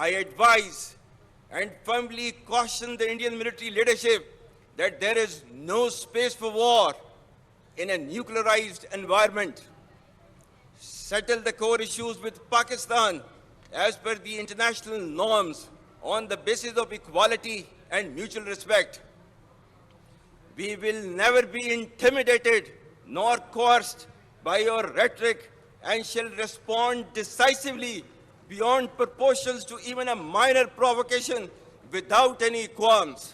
I advise and firmly caution the Indian military leadership that there is no space for war in a nuclearized environment. Settle the core issues with Pakistan as per the international norms on the basis of equality and mutual respect. We will never be intimidated nor coerced by your rhetoric and shall respond decisively beyond proportions to even a minor provocation without any qualms.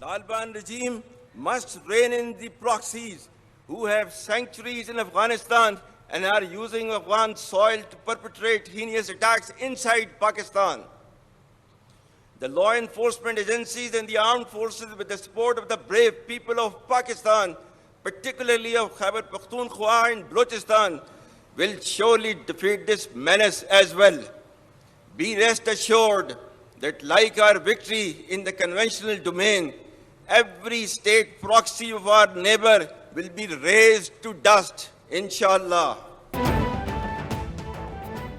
Taliban regime must rein in the proxies who have sanctuaries in Afghanistan and are using Afghan soil to perpetrate heinous attacks inside Pakistan. The law enforcement agencies and the armed forces, with the support of the brave people of Pakistan, particularly of Khyber Pakhtunkhwa and Balochistan, will surely defeat this menace as well. Be rest assured that like our victory in the conventional domain, every state proxy of our neighbor will be razed to dust, inshallah.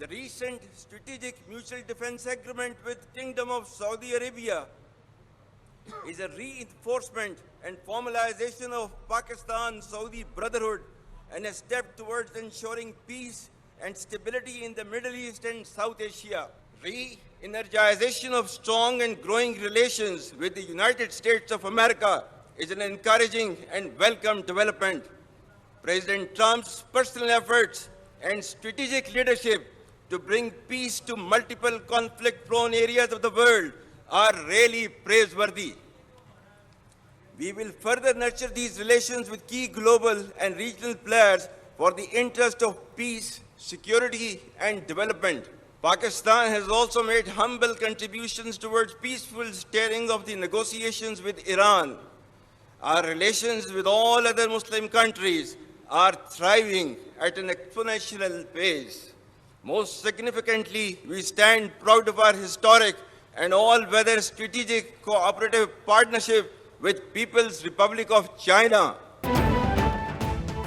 The recent strategic mutual defense agreement with Kingdom of Saudi Arabia is a reinforcement and formalization of Pakistan-Saudi brotherhood and a step towards ensuring peace and stability in the Middle East and South Asia. Re-energization of strong and growing relations with the United States of America is an encouraging and welcome development. President Trump's personal efforts and strategic leadership to bring peace to multiple conflict-prone areas of the world are really praiseworthy. We will further nurture these relations with key global and regional players for the interest of peace, security, and development. Pakistan has also made humble contributions towards peaceful steering of the negotiations with Iran. Our relations with all other Muslim countries are thriving at an exponential pace. Most significantly, we stand proud of our historic and all-weather strategic cooperative partnership with People's Republic of China.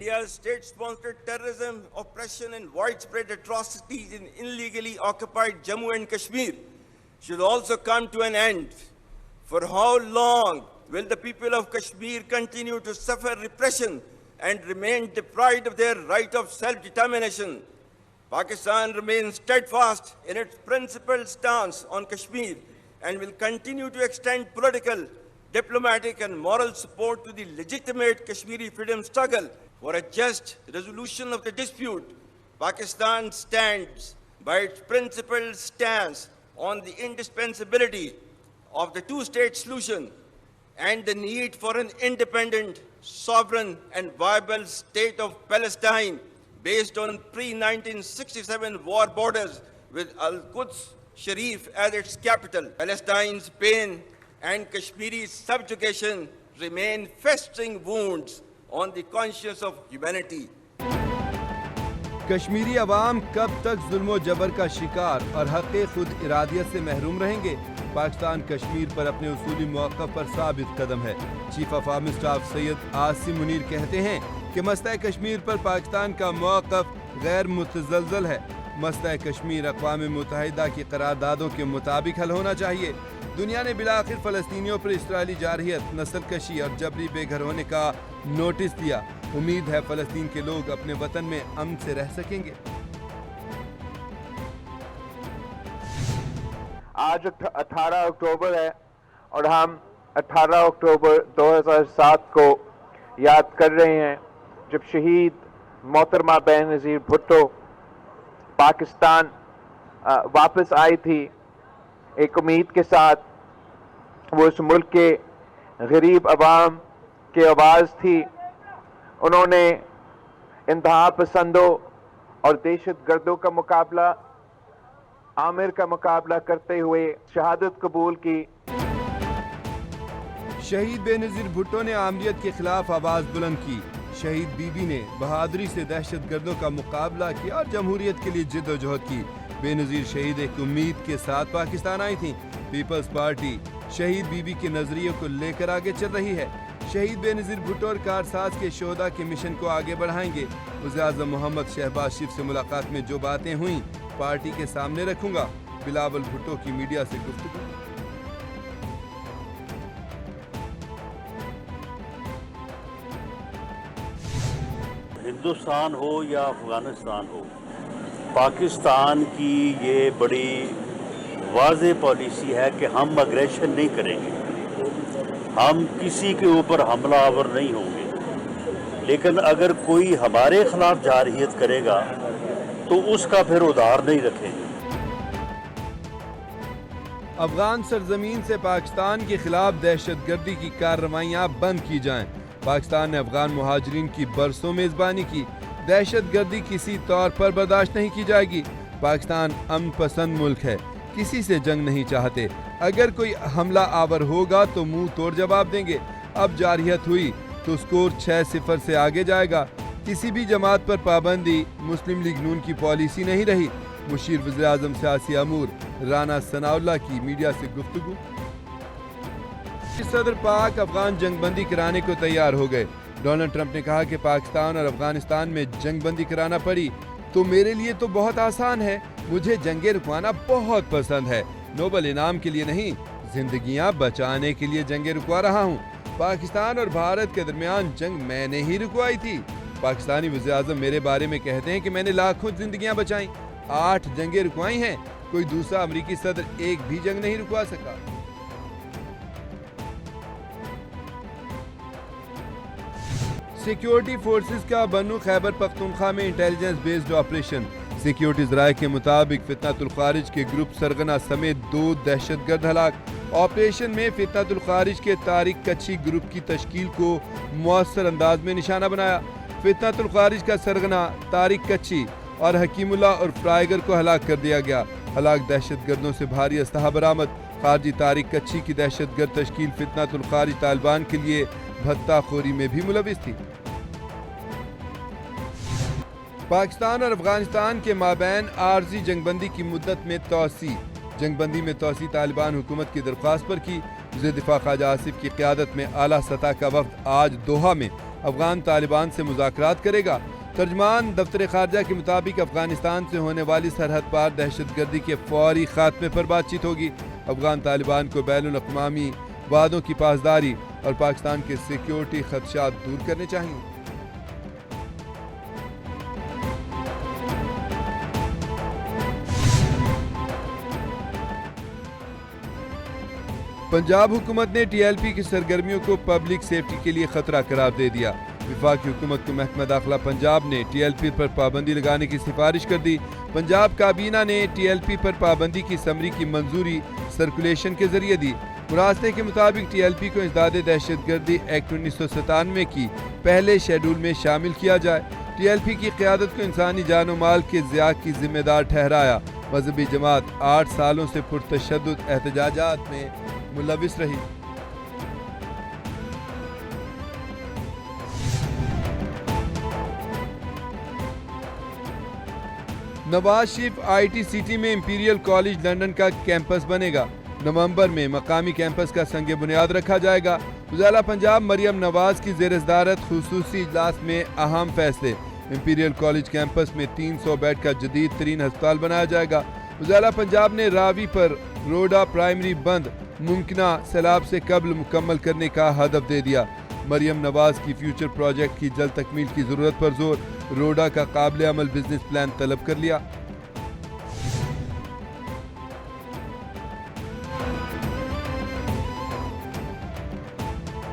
India's state-sponsored terrorism, oppression, and widespread atrocities in illegally occupied Jammu and Kashmir should also come to an end. For how long will the people of Kashmir continue to suffer repression and remain deprived of their right of self-determination? Pakistan remains steadfast in its principled stance on Kashmir and will continue to extend political, diplomatic, and moral support to the legitimate Kashmiri freedom struggle for a just resolution of the dispute. Pakistan stands by its principled stance on the indispensability of the two-state solution and the need for an independent, sovereign and viable state of Palestine based on pre-1967 war borders with Al-Quds Sharif as its capital. Palestine's pain and Kashmiri's subjugation remain festering wounds on the conscience of humanity. Kashmiri عوام کب تک ظلم و جبر کا شکار اور حق خود ارادیت سے محروم رہیں گے؟ پاکستان کشمیر پر اپنے اصولی موقف پر ثابت قدم ہے۔ Chief of army staff Syed Asim Munir کہتے ہیں کہ مسئلہ کشمیر پر پاکستان کا موقف غیر متزلزل ہے۔ مسئلہ کشمیر اقوام متحدہ کی قراردادوں کے مطابق حل ہونا چاہیے۔ دنیا نے بالآخر فلسطینیوں پر اسرائیلی جارحیت، نسل کشی اور جبری بے گھر ہونے کا نوٹس دیا۔ امید ہے فلسطین کے لوگ اپنے وطن میں امن سے رہ سکیں گے۔ آج 18 اکتوبر ہے اور ہم 18 اکتوبر 2007 کو یاد کر رہے ہیں جب شہید محترمہ بے نظیر بھٹو پاکستان واپس آئی تھی ایک امید کے ساتھ۔ وہ اس ملک کے غریب عوام کی آواز تھی۔ انہوں نے انتہا پسندوں اور دہشت گردوں کا مقابلہ، عامر کا مقابلہ کرتے ہوئے شہادت قبول کی۔ شہید بے نظیر بھٹو نے آمریت کے خلاف آواز بلند کی۔ شہید بی بی نے بہادری سے دہشت گردوں کا مقابلہ کیا اور جمہوریت کے لیے جد و جہد کی۔ بے نظیر شہید ایک امید کے ساتھ پاکستان آئی تھیں۔ پیپلز پارٹی شہید بی بی کے نظریے کو لے کر آگے چل رہی ہے۔ شہید بے نظیر بھٹو اور کارساز کے شہداء کے مشن کو آگے بڑھائیں گے۔ وزیراعظم محمد شہباز شریف سے ملاقات میں جو باتیں ہوئیں پارٹی کے سامنے رکھوں گا۔ بلاول بھٹو کی میڈیا سے گفتگو۔ ہندوستان ہو یا افغانستان ہو، پاکستان کی یہ بڑی واضح پالیسی ہے کہ ہم اگریشن نہیں کریں گے، ہم کسی کے اوپر حملہ آور نہیں ہوں گے، لیکن اگر کوئی ہمارے خلاف جارحیت کرے گا تو اس کا پھر ادھار نہیں رکھیں گے۔ افغان سرزمین سے پاکستان کے خلاف دہشت گردی کی کارروائیاں بند کی جائیں۔ پاکستان نے افغان مہاجرین کی برسوں میزبانی کی۔ دہشت گردی کسی طور پر برداشت نہیں کی جائے گی۔ پاکستان امن پسند ملک ہے، کسی سے جنگ نہیں چاہتے۔ اگر کوئی حملہ آور ہوگا تو منہ توڑ جواب دیں گے۔ اب جارحیت ہوئی تو اسکور 6-0 سے آگے جائے گا۔ کسی بھی جماعت پر پابندی مسلم لیگ نون کی پالیسی نہیں رہی۔ مشیر وزیراعظم سیاسی امور رانا ثناء اللہ کی میڈیا سے گفتگو۔ صدر پاک افغان جنگ بندی کرانے کو تیار ہو گئے۔ ڈونلڈ ٹرمپ نے کہا کہ پاکستان اور افغانستان میں جنگ بندی کرانا پڑی تو میرے لیے تو بہت آسان ہے، مجھے جنگیں رکوانا بہت پسند ہے، نوبل انعام کے لیے نہیں، زندگیاں بچانے کے لیے جنگیں رکوا رہا ہوں۔ پاکستان اور بھارت کے درمیان جنگ میں نے ہی رکوائی تھی۔ پاکستانی وزیراعظم میرے بارے میں کہتے ہیں کہ میں نے لاکھوں زندگیاں بچائیں، 8 جنگیں رکوائی ہیں، کوئی دوسرا امریکی صدر ایک بھی جنگ نہیں رکوا سکا۔ سیکیورٹی فورسز کا بنو خیبر پختونخوا میں انٹیلیجنس بیسڈ آپریشن۔ سیکیورٹی ذرائع کے مطابق فتنۃ الخارج کے گروپ سرغنہ سمیت 2 دہشت گرد ہلاک۔ آپریشن میں فتنۃ الخارج کے طارق کچھی گروپ کی تشکیل کو مؤثر انداز میں نشانہ بنایا۔ فتنۃ الخارج کا سرغنہ طارق کچھی اور حکیم اللہ اور فرائیگر کو ہلاک کر دیا گیا۔ ہلاک دہشت گردوں سے بھاری اسلحہ برآمد۔ خارجی طارق کچھی کی دہشت گرد تشکیل فتنۃ الخارج طالبان کے لیے بھتہ خوری میں بھی ملوث تھی۔ پاکستان اور افغانستان کے مابین عارضی جنگ بندی کی مدت میں توسیع۔ جنگ بندی میں توسیع طالبان حکومت کی درخواست پر کی۔ وزیر دفاع خواجہ آصف کی قیادت میں اعلیٰ سطح کا وفد آج دوحہ میں افغان طالبان سے مذاکرات کرے گا۔ ترجمان دفتر خارجہ کے مطابق افغانستان سے ہونے والی سرحد پار دہشت گردی کے فوری خاتمے پر بات چیت ہوگی۔ افغان طالبان کو بین الاقوامی وعدوں کی پاسداری اور پاکستان کے سیکیورٹی خدشات دور کرنے چاہیے۔ پنجاب حکومت نے ٹی ایل پی کی سرگرمیوں کو پبلک سیفٹی کے لیے خطرہ قرار دے دیا۔ وفاقی حکومت کو محکمہ داخلہ پنجاب نے ٹی ایل پی پر پابندی لگانے کی سفارش کر دی. پنجاب کابینہ نے ٹی ایل پی پر پابندی کی سمری کی منظوری سرکولیشن کے ذریعے دی. مراسلے کے مطابق ٹی ایل پی کو انسداد دہشت گردی ایکٹ 1997 کی پہلے شیڈول میں شامل کیا جائے. ٹی ایل پی کی قیادت کو انسانی جان و مال کے ضیاع کی ذمہ دار ٹھہرایا. مذہبی جماعت 8 سالوں سے پرتشدد احتجاجات میں ملوث رہی. Nawaz Sharif I T city میں امپیریل کالج لندن کا کیمپس بنے گا. نومبر میں مقامی کیمپس کا سنگ بنیاد رکھا جائے گا. وزیر پنجاب مریم نواز کی زیر صدارت خصوصی اجلاس میں اہم فیصلے. امپیریل کالج کیمپس میں 300 بیڈ کا جدید ترین ہسپتال بنایا جائے گا. وزیر پنجاب نے راوی پر روڈا پرائمری بند ممکنہ سیلاب سے قبل مکمل کرنے کا ہدف دے دیا. مریم نواز کی فیوچر پروجیکٹ کی جلد تکمیل کی ضرورت پر زور. روڈا کا قابل عمل بزنس پلان طلب کر لیا.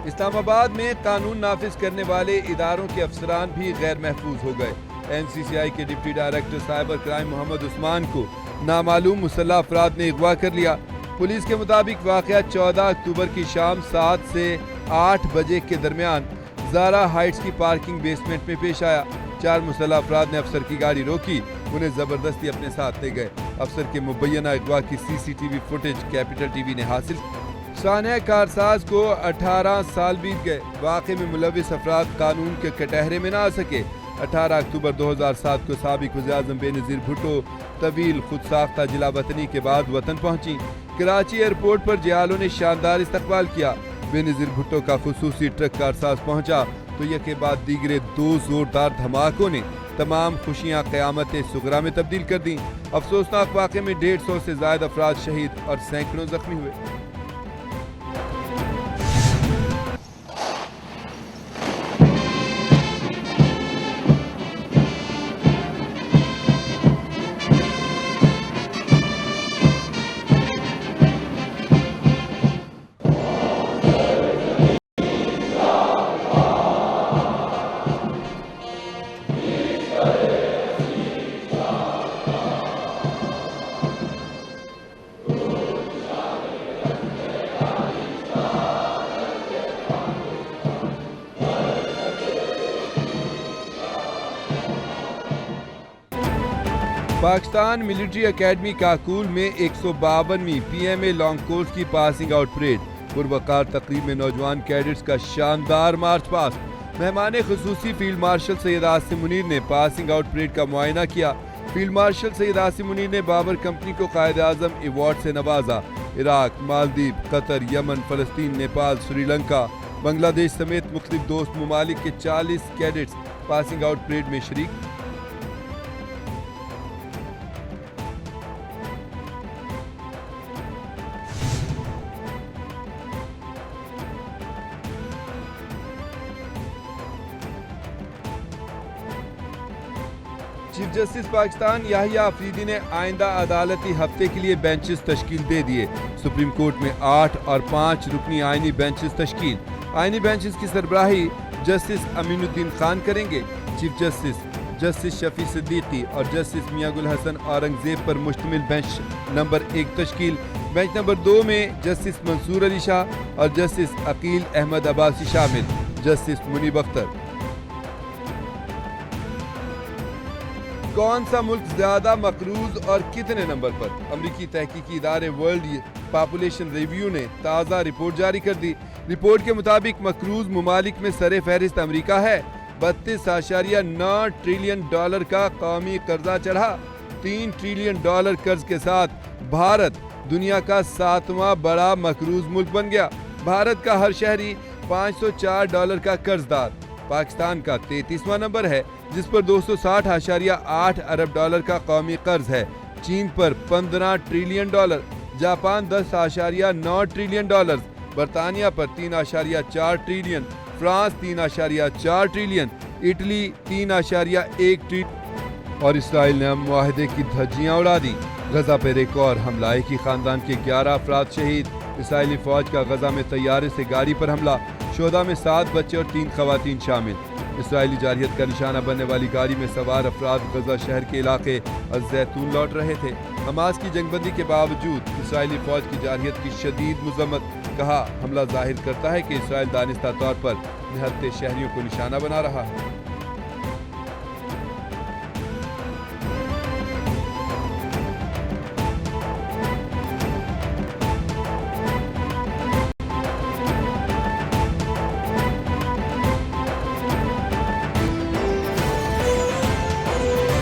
اسلام آباد میں قانون نافذ کرنے والے اداروں کے افسران بھی غیر محفوظ ہو گئے. این سی سی آئی کے deputy director cyber crime Muhammad Usman کو نامعلوم مسلح افراد نے اغوا کر لیا. پولیس کے مطابق واقعہ 14 اکتوبر کی شام 7 سے 8 بجے کے درمیان زارا ہائٹس کی پارکنگ بیسمنٹ میں پیش آیا. 4 مسلح افراد نے افسر کی گاڑی روکی, انہیں زبردستی اپنے ساتھ لے گئے. افسر کے مبینہ اغوا کی C C T V footage Capital T V نے حاصل. سانحہ کارساز کو 18 سال بیت گئے. واقعے میں ملوث افراد قانون کے کٹہرے میں نہ آ سکے. 18 اکتوبر 2007 کو سابق وزیراعظم بے نظیر بھٹو طویل خود ساختہ جلا وطنی کے بعد وطن پہنچی. کراچی ایئرپورٹ پر جیالوں نے شاندار استقبال کیا. بے نظیر بھٹو کا خصوصی ٹرک کارساز پہنچا تو یکے بعد دیگرے 2 زوردار دھماکوں نے تمام خوشیاں قیامت صغریٰ میں تبدیل کر دیں. افسوسناک واقعے میں 150 سے زائد افراد شہید اور سینکڑوں زخمی ہوئے. پاکستان ملٹری اکیڈمی کاکول میں 152ویں P M A long course کی پاسنگ آؤٹ پریڈ. پروقار تقریب میں نوجوان کیڈٹس کا شاندار مارچ پاسٹ. مہمان خصوصی فیلڈ مارشل سید عاصم منیر نے پاسنگ آؤٹ پریڈ کا معائنہ کیا. فیلڈ مارشل سید عاصم منیر نے بابر کمپنی کو قائد اعظم ایوارڈ سے نوازا. عراق، مالدیپ، قطر، یمن، فلسطین، نیپال، سری لنکا، بنگلہ دیش سمیت مختلف دوست ممالک کے 40 کیڈٹس پاسنگ آؤٹ پریڈ میں شریک. چیف جسٹس پاکستان یحییٰ آفریدی نے آئندہ عدالتی ہفتے کے لیے بینچز تشکیل دے دیے. سپریم کورٹ میں 8 اور 5 رکنی آئینی بینچز تشکیل. آئینی بینچز کی سربراہی جسٹس امین الدین خان کریں گے. چیف جسٹس شفیع صدیقی اور جسٹس میاں گل حسن اورنگزیب پر مشتمل بینچ نمبر 1 تشکیل. بینچ نمبر 2 میں جسٹس منصور علی شاہ اور جسٹس عقیل احمد عباسی شامل. جسٹس منیب اختر. کون سا ملک زیادہ مقروض اور کتنے نمبر پر؟ امریکی تحقیقی ادارے ورلڈ پاپولیشن ریویو نے تازہ رپورٹ جاری کر دی. رپورٹ کے مطابق مقروض ممالک میں سر فہرست امریکہ ہے. 32.9 ٹریلین ڈالر کا قومی قرضہ چڑھا. 3 ٹریلین ڈالر قرض کے ساتھ بھارت دنیا کا 7واں بڑا مقروض ملک بن گیا. بھارت کا ہر شہری $504 کا قرض دار. پاکستان کا 33واں نمبر ہے جس پر $260.8 ارب کا قومی قرض ہے. چین پر $15 ٹریلین. Japan $10.9 trillion. برطانیہ پر $3.4 trillion. France $3.4 trillion. Italy $3.1 trillion. اور اسرائیل نے ہم معاہدے کی دھجیاں اڑا دی. غزہ پر ایک اور حملہ. ایک ہی خاندان کے 11 افراد شہید. اسرائیلی فوج کا غزہ میں طیارے سے گاڑی پر حملہ. شہداء میں 7 بچے اور 3 خواتین شامل. اسرائیلی جارحیت کا نشانہ بننے والی گاڑی میں سوار افراد غزہ شہر کے علاقے الزیتون لوٹ رہے تھے. حماس کی جنگ بندی کے باوجود اسرائیلی فوج کی جارحیت کی شدید مذمت. کہا حملہ ظاہر کرتا ہے کہ اسرائیل دانستہ طور پر نہتے شہریوں کو نشانہ بنا رہا ہے.